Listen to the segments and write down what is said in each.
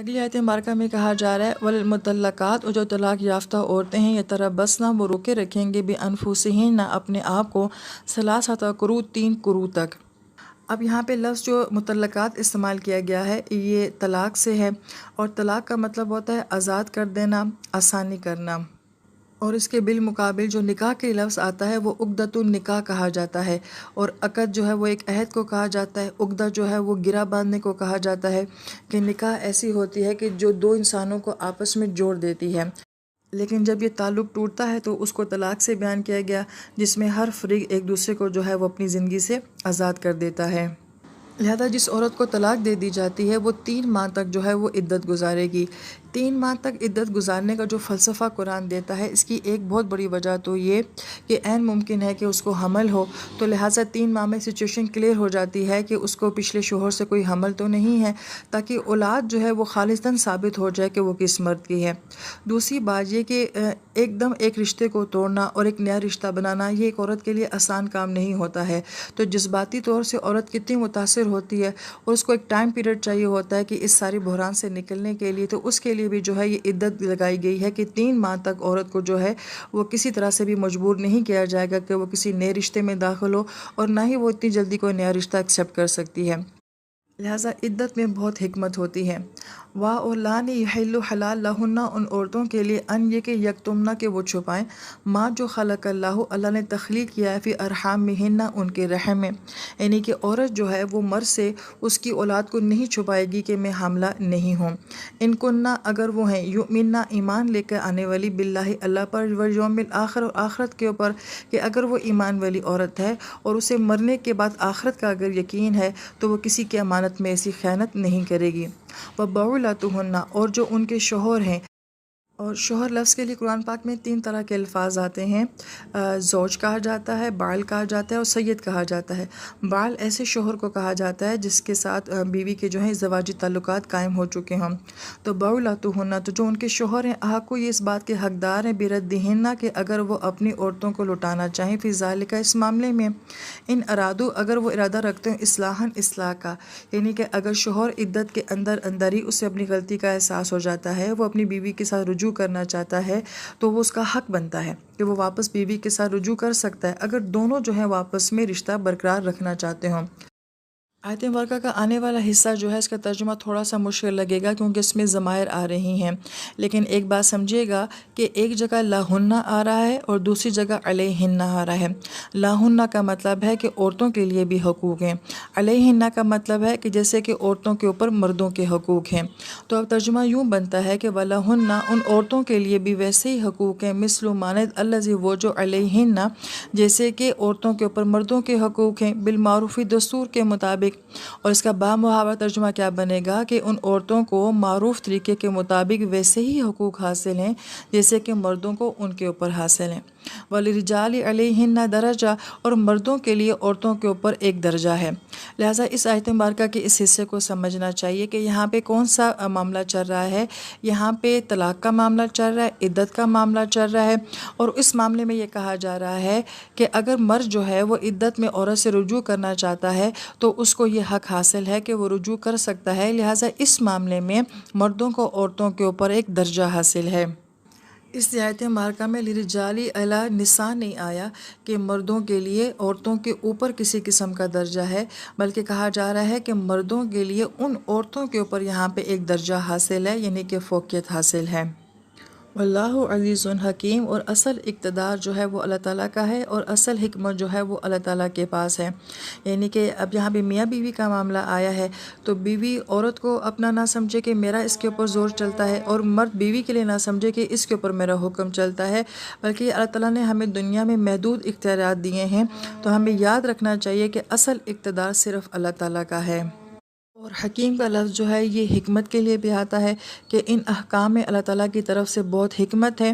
اگلی آیت مبارکہ میں کہا جا رہا ہے والمطلقات، اور جو طلاق یافتہ عورتیں ہیں یتربصن، وہ روکے رکھیں گے بانفسہن اپنے آپ کو ثلاثۃ قروء 3 قروء تک۔ اب یہاں پہ لفظ جو مطلقات استعمال کیا گیا ہے یہ طلاق سے ہے، اور طلاق کا مطلب ہوتا ہے آزاد کر دینا، آسانی کرنا، اور اس کے بالمقابل جو نکاح کے لفظ آتا ہے وہ عقدۃ النکاح کہا جاتا ہے، اور عقد جو ہے وہ ایک عہد کو کہا جاتا ہے، عقدہ جو ہے وہ گرہ باندھنے کو کہا جاتا ہے، کہ نکاح ایسی ہوتی ہے کہ جو دو انسانوں کو آپس میں جوڑ دیتی ہے۔ لیکن جب یہ تعلق ٹوٹتا ہے تو اس کو طلاق سے بیان کیا گیا، جس میں ہر فریق ایک دوسرے کو جو ہے وہ اپنی زندگی سے آزاد کر دیتا ہے۔ لہذا جس عورت کو طلاق دے دی جاتی ہے وہ 3 ماہ تک جو ہے وہ عدت گزارے گی۔ 3 ماہ تک عدت گزارنے کا جو فلسفہ قرآن دیتا ہے، اس کی ایک بہت بڑی وجہ تو یہ کہ عین ممکن ہے کہ اس کو حمل ہو، تو لہٰذا 3 ماہ میں سچویشن کلیئر ہو جاتی ہے کہ اس کو پچھلے شوہر سے کوئی حمل تو نہیں ہے، تاکہ اولاد جو ہے وہ خالصتاً ثابت ہو جائے کہ وہ کس مرد کی ہے۔ دوسری بات یہ کہ ایک دم ایک رشتے کو توڑنا اور ایک نیا رشتہ بنانا یہ ایک عورت کے لیے آسان کام نہیں ہوتا ہے، تو جذباتی طور سے عورت کتنی متاثر ہوتی ہے، اور اس کو ایک ٹائم پیریڈ چاہیے ہوتا ہے کہ اس ساری بحران سے نکلنے کے لیے، تو اس کے لیے بھی جو ہے یہ عدت لگائی گئی ہے کہ 3 ماہ تک عورت کو جو ہے وہ کسی طرح سے بھی مجبور نہیں کیا جائے گا کہ وہ کسی نئے رشتے میں داخل ہو، اور نہ ہی وہ اتنی جلدی کوئی نیا رشتہ ایکسیپٹ کر سکتی ہے۔ لہٰذا عدت میں بہت حکمت ہوتی ہے۔ وَأُولَانِ يَحِلُّ حلال لہن، ان عورتوں کے لیے ان یہ کہ یکتمنا کہ وہ چھپائیں ماں جو خلق اللہ نے تخلیق کیا ہے فی ارحامہن ان کے رحم میں، یعنی کہ عورت جو ہے وہ مرد سے اس کی اولاد کو نہیں چھپائے گی کہ میں حاملہ نہیں ہوں۔ ان کننا اگر وہ ہیں یؤمننا ایمان لے کر آنے والی باللہ اللہ پر، والیوم الآخر اور آخرت کے اوپر، کہ اگر وہ ایمان والی عورت ہے اور اسے مرنے کے بعد آخرت کا اگر یقین ہے تو وہ کسی کی امانت میں ایسی خیانت نہیں کرے گی۔ وَبُعُولَتُہُنَّ، اور جو ان کے شوہر ہیں، اور شوہر لفظ کے لیے قرآن پاک میں 3 طرح کے الفاظ آتے ہیں، زوج کہا جاتا ہے، بعل کہا جاتا ہے، اور سید کہا جاتا ہے۔ بعل ایسے شوہر کو کہا جاتا ہے جس کے ساتھ بیوی کے جو ہیں زواجی تعلقات قائم ہو چکے ہوں۔ تو بعولتہن، تو جو ان کے شوہر ہیں، حق یہ اس بات کے حقدار ہیں بردہن کہ اگر وہ اپنی عورتوں کو لوٹانا چاہیں فی ذالک اس معاملے میں، ان ارادو اگر وہ ارادہ رکھتے ہیں اصلاح کا، یعنی کہ اگر شوہر عدت کے اندر ہی اسے اپنی غلطی کا احساس ہو جاتا ہے، وہ اپنی بیوی کے ساتھ رجوع کرنا چاہتا ہے، تو وہ اس کا حق بنتا ہے کہ وہ واپس بیوی کے ساتھ رجوع کر سکتا ہے، اگر دونوں جو ہیں واپس میں رشتہ برقرار رکھنا چاہتے ہوں۔ آیت مبارکہ کا آنے والا حصہ جو ہے اس کا ترجمہ تھوڑا سا مشکل لگے گا کیونکہ اس میں ضمائر آ رہی ہیں، لیکن ایک بات سمجھیے گا کہ ایک جگہ لہن آ رہا ہے اور دوسری جگہ علیہن آ رہا ہے۔ لہن کا مطلب ہے کہ عورتوں کے لیے بھی حقوق ہیں، علیہن کا مطلب ہے کہ جیسے کہ عورتوں کے اوپر مردوں کے حقوق ہیں۔ تو اب ترجمہ یوں بنتا ہے کہ وَلَهُنَّ، ان عورتوں کے لیے بھی ویسے ہی حقوق ہیں، مثل مانند الذی، وہ جو علیہن، جیسے کہ عورتوں کے اوپر مردوں کے حقوق ہیں، بالمعروف، دستور کے مطابق۔ اور اس کا بامحاورہ ترجمہ کیا بنے گا کہ ان عورتوں کو معروف طریقے کے مطابق ویسے ہی حقوق حاصل ہیں جیسے کہ مردوں کو ان کے اوپر حاصل ہیں۔ وَلِرِجَالِ عَلَيْهِنَّ درجہ، اور مردوں کے لیے عورتوں کے اوپر ایک درجہ ہے۔ لہٰذا اس آیت مبارکہ کے اس حصے کو سمجھنا چاہیے کہ یہاں پہ کون سا معاملہ چل رہا ہے۔ یہاں پہ طلاق کا معاملہ چل رہا ہے، عدت کا معاملہ چل رہا ہے، اور اس معاملے میں یہ کہا جا رہا ہے کہ اگر مرد جو ہے وہ عدت میں عورت سے رجوع کرنا چاہتا ہے تو اس کو یہ حق حاصل ہے کہ وہ رجوع کر سکتا ہے، لہٰذا اس معاملے میں مردوں کو عورتوں کے اوپر ایک درجہ حاصل ہے۔ اس آیت مبارکہ میں لِرِجَالِ عَلَى نِسَاء نہیں آیا کہ مردوں کے لیے عورتوں کے اوپر کسی قسم کا درجہ ہے، بلکہ کہا جا رہا ہے کہ مردوں کے لیے ان عورتوں کے اوپر یہاں پہ ایک درجہ حاصل ہے، یعنی کہ فوقیت حاصل ہے۔ واللہ عزیز حکیم، اور اصل اقتدار جو ہے وہ اللہ تعالیٰ کا ہے، اور اصل حکمت جو ہے وہ اللہ تعالیٰ کے پاس ہے۔ یعنی کہ اب یہاں پہ میاں بیوی کا معاملہ آیا ہے تو بیوی عورت کو اپنا نہ سمجھے کہ میرا اس کے اوپر زور چلتا ہے، اور مرد بیوی کے لیے نہ سمجھے کہ اس کے اوپر میرا حکم چلتا ہے، بلکہ اللہ تعالیٰ نے ہمیں دنیا میں محدود اختیارات دیے ہیں، تو ہمیں یاد رکھنا چاہیے کہ اصل اقتدار صرف اللہ تعالیٰ کا ہے۔ اور حکیم کا لفظ جو ہے یہ حکمت کے لیے بھی آتا ہے کہ ان احکام میں اللہ تعالیٰ کی طرف سے بہت حکمت ہے،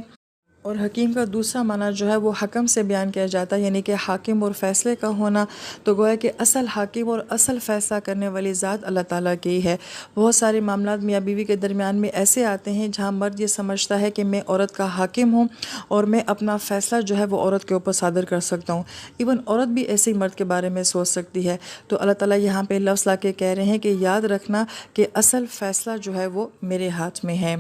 اور حکیم کا دوسرا معنی جو ہے وہ حکم سے بیان کیا جاتا ہے، یعنی کہ حاکم اور فیصلے کا ہونا۔ تو گویا کہ اصل حاکم اور اصل فیصلہ کرنے والی ذات اللہ تعالیٰ کی ہی ہے۔ بہت سارے معاملات میاں بیوی کے درمیان میں ایسے آتے ہیں جہاں مرد یہ سمجھتا ہے کہ میں عورت کا حاکم ہوں اور میں اپنا فیصلہ جو ہے وہ عورت کے اوپر صادر کر سکتا ہوں۔ ایون عورت بھی ایسے مرد کے بارے میں سوچ سکتی ہے۔ تو اللہ تعالیٰ یہاں پہ لفظ لا کے کہہ رہے ہیں کہ یاد رکھنا کہ اصل فیصلہ جو ہے وہ میرے ہاتھ میں ہے۔